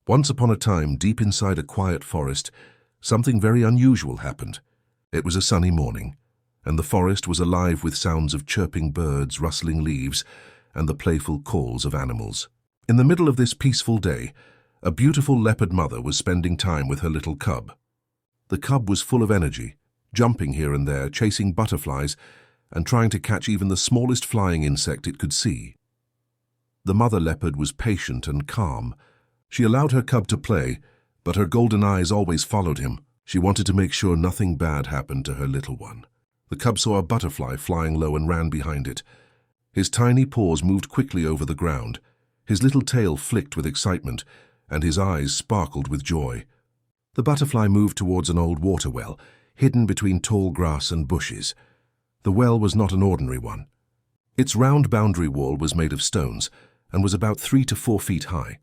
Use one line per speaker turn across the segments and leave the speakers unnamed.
Once upon a time, deep inside a quiet forest, something very unusual happened. It was a sunny morning, and the forest was alive with sounds of chirping birds, rustling leaves, and the playful calls of animals. In the middle of this peaceful day, a beautiful leopard mother was spending time with her little cub. The cub was full of energy, jumping here and there, chasing butterflies, and trying to catch even the smallest flying insect it could see. The mother leopard was patient and calm. She allowed her cub to play, but her golden eyes always followed him. She wanted to make sure nothing bad happened to her little one. The cub saw a butterfly flying low and ran behind it. His tiny paws moved quickly over the ground. His little tail flicked with excitement, and his eyes sparkled with joy. The butterfly moved towards an old water well, hidden between tall grass and bushes. The well was not an ordinary one. Its round boundary wall was made of stones and was about 3 to 4 feet high.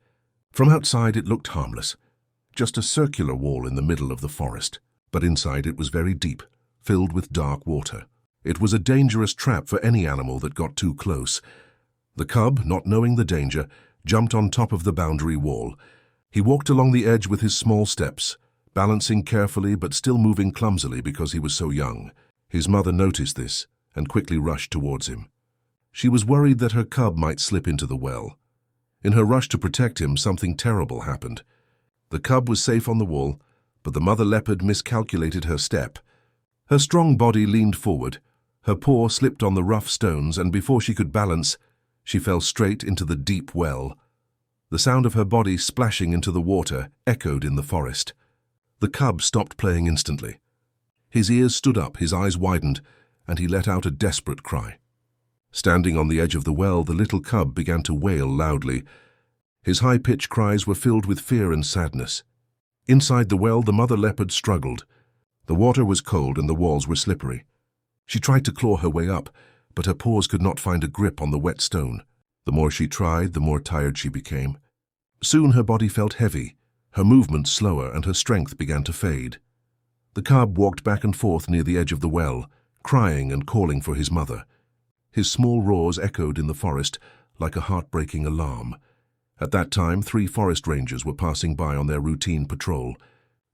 From outside it looked harmless, just a circular wall in the middle of the forest, but inside it was very deep, filled with dark water. It was a dangerous trap for any animal that got too close. The cub, not knowing the danger, jumped on top of the boundary wall. He walked along the edge with his small steps, balancing carefully but still moving clumsily because he was so young. His mother noticed this and quickly rushed towards him. She was worried that her cub might slip into the well. In her rush to protect him, something terrible happened. The cub was safe on the wall, but the mother leopard miscalculated her step. Her strong body leaned forward, her paw slipped on the rough stones, and before she could balance, she fell straight into the deep well. The sound of her body splashing into the water echoed in the forest. The cub stopped playing instantly. His ears stood up, his eyes widened, and he let out a desperate cry. Standing on the edge of the well, the little cub began to wail loudly. His high-pitched cries were filled with fear and sadness. Inside the well, the mother leopard struggled. The water was cold and the walls were slippery. She tried to claw her way up, but her paws could not find a grip on the wet stone. The more she tried, the more tired she became. Soon her body felt heavy, her movements slower, and her strength began to fade. The cub walked back and forth near the edge of the well, crying and calling for his mother. His small roars echoed in the forest like a heartbreaking alarm. At that time, 3 forest rangers were passing by on their routine patrol.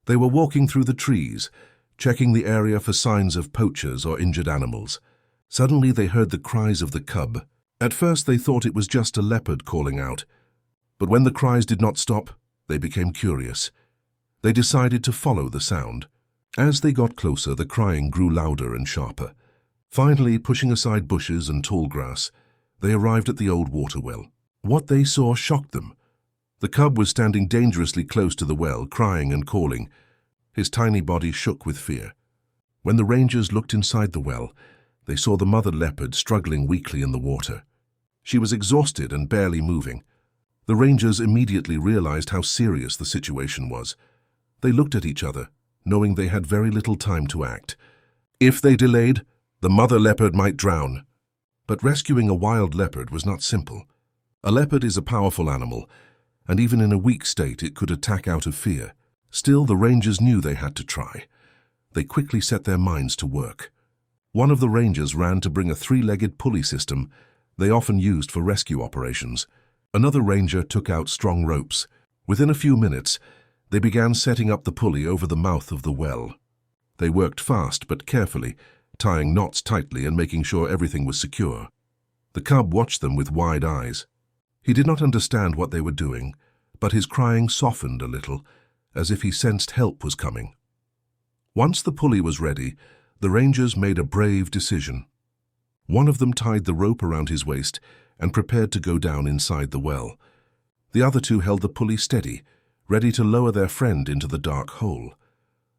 They were walking through the trees, checking the area for signs of poachers or injured animals. Suddenly they heard the cries of the cub. At first they thought it was just a leopard calling out, but when the cries did not stop, they became curious. They decided to follow the sound. As they got closer, the crying grew louder and sharper. Finally, pushing aside bushes and tall grass, they arrived at the old water well. What they saw shocked them. The cub was standing dangerously close to the well, crying and calling. His tiny body shook with fear. When the rangers looked inside the well, they saw the mother leopard struggling weakly in the water. She was exhausted and barely moving. The rangers immediately realized how serious the situation was. They looked at each other, knowing they had very little time to act. If they delayed, the mother leopard might drown. But rescuing a wild leopard was not simple. A leopard is a powerful animal, and even in a weak state it could attack out of fear. Still, the rangers knew they had to try. They quickly set their minds to work. One of the rangers ran to bring a 3-legged pulley system they often used for rescue operations. Another ranger took out strong ropes. Within a few minutes, they began setting up the pulley over the mouth of the well. They worked fast but carefully, tying knots tightly and making sure everything was secure. The cub watched them with wide eyes. He did not understand what they were doing, but his crying softened a little, as if he sensed help was coming. Once the pulley was ready, the rangers made a brave decision. One of them tied the rope around his waist and prepared to go down inside the well. The other 2 held the pulley steady, ready to lower their friend into the dark hole.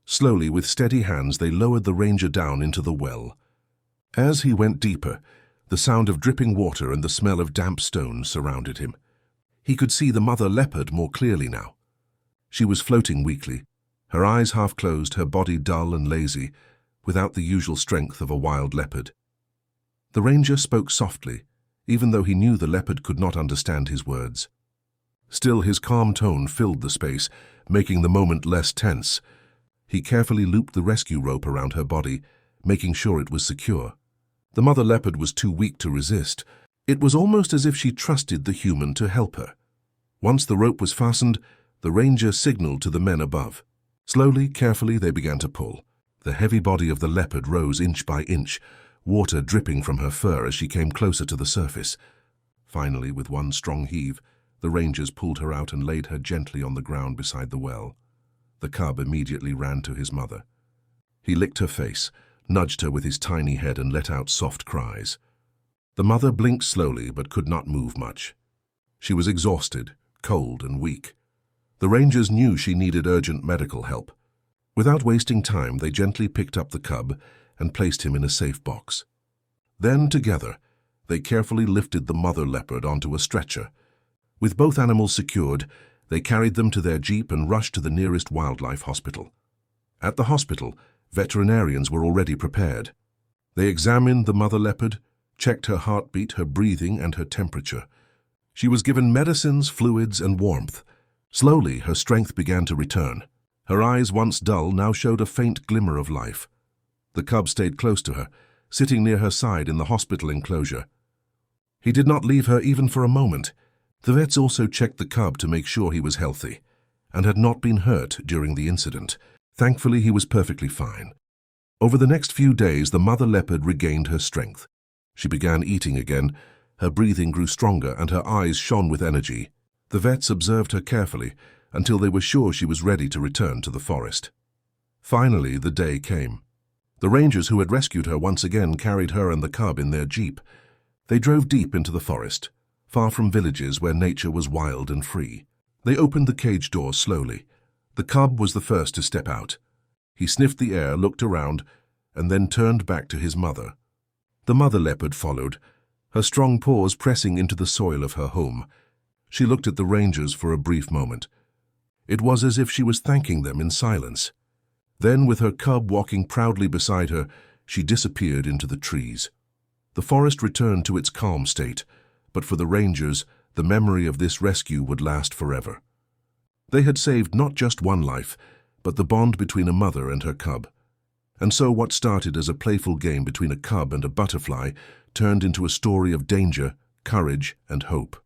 Slowly, with steady hands, they lowered the ranger down into the well. As he went deeper, the sound of dripping water and the smell of damp stones surrounded him. He could see the mother leopard more clearly now. She was floating weakly, her eyes half closed, her body dull and lazy, without the usual strength of a wild leopard. The ranger spoke softly, even though he knew the leopard could not understand his words. Still, his calm tone filled the space, making the moment less tense. He carefully looped the rescue rope around her body, making sure it was secure. The mother leopard was too weak to resist. It was almost as if she trusted the human to help her. Once the rope was fastened, The ranger signaled to the men above. Slowly, carefully, they began to pull. The heavy body of the leopard rose inch by inch, water dripping from her fur as she came closer to the surface. Finally, with one strong heave, the rangers pulled her out and laid her gently on the ground beside the well. The cub immediately ran to his mother. He licked her face, nudged her with his tiny head and let out soft cries. The mother blinked slowly but could not move much. She was exhausted, cold and weak. The rangers knew she needed urgent medical help. Without wasting time, they gently picked up the cub and placed him in a safe box. Then, together, they carefully lifted the mother leopard onto a stretcher. With both animals secured, they carried them to their jeep and rushed to the nearest wildlife hospital. At the hospital, veterinarians were already prepared. They examined the mother leopard, checked her heartbeat, her breathing, and her temperature. She was given medicines, fluids, and warmth. Slowly, her strength began to return. Her eyes, once dull, now showed a faint glimmer of life. The cub stayed close to her, sitting near her side in the hospital enclosure. He did not leave her even for a moment. The vets also checked the cub to make sure he was healthy and had not been hurt during the incident. Thankfully, he was perfectly fine. Over the next few days, the mother leopard regained her strength. She began eating again, her breathing grew stronger, and her eyes shone with energy. The vets observed her carefully until they were sure she was ready to return to the forest. Finally, the day came. The rangers who had rescued her once again carried her and the cub in their jeep. They drove deep into the forest, far from villages where nature was wild and free. They opened the cage door slowly. The cub was the first to step out. He sniffed the air, looked around, and then turned back to his mother. The mother leopard followed, her strong paws pressing into the soil of her home. She looked at the rangers for a brief moment. It was as if she was thanking them in silence. Then, with her cub walking proudly beside her, she disappeared into the trees. The forest returned to its calm state, but for the rangers, the memory of this rescue would last forever. They had saved not just one life, but the bond between a mother and her cub. And so what started as a playful game between a cub and a butterfly turned into a story of danger, courage, and hope.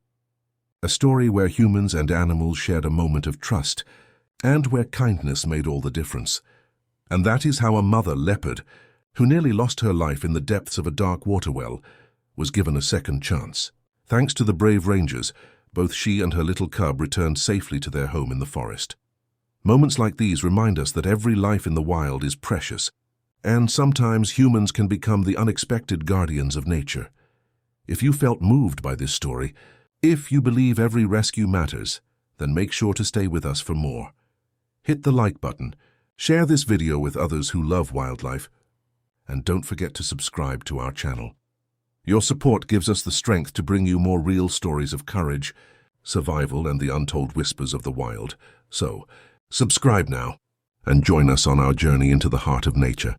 A story where humans and animals shared a moment of trust, and where kindness made all the difference. And that is how a mother leopard, who nearly lost her life in the depths of a dark water well, was given a second chance. Thanks to the brave rangers, both she and her little cub returned safely to their home in the forest. Moments like these remind us that every life in the wild is precious, and sometimes humans can become the unexpected guardians of nature. If you felt moved by this story, if you believe every rescue matters, then make sure to stay with us for more. Hit the like button, share this video with others who love wildlife, and don't forget to subscribe to our channel. Your support gives us the strength to bring you more real stories of courage, survival, and the untold whispers of the wild. So, subscribe now and join us on our journey into the heart of nature.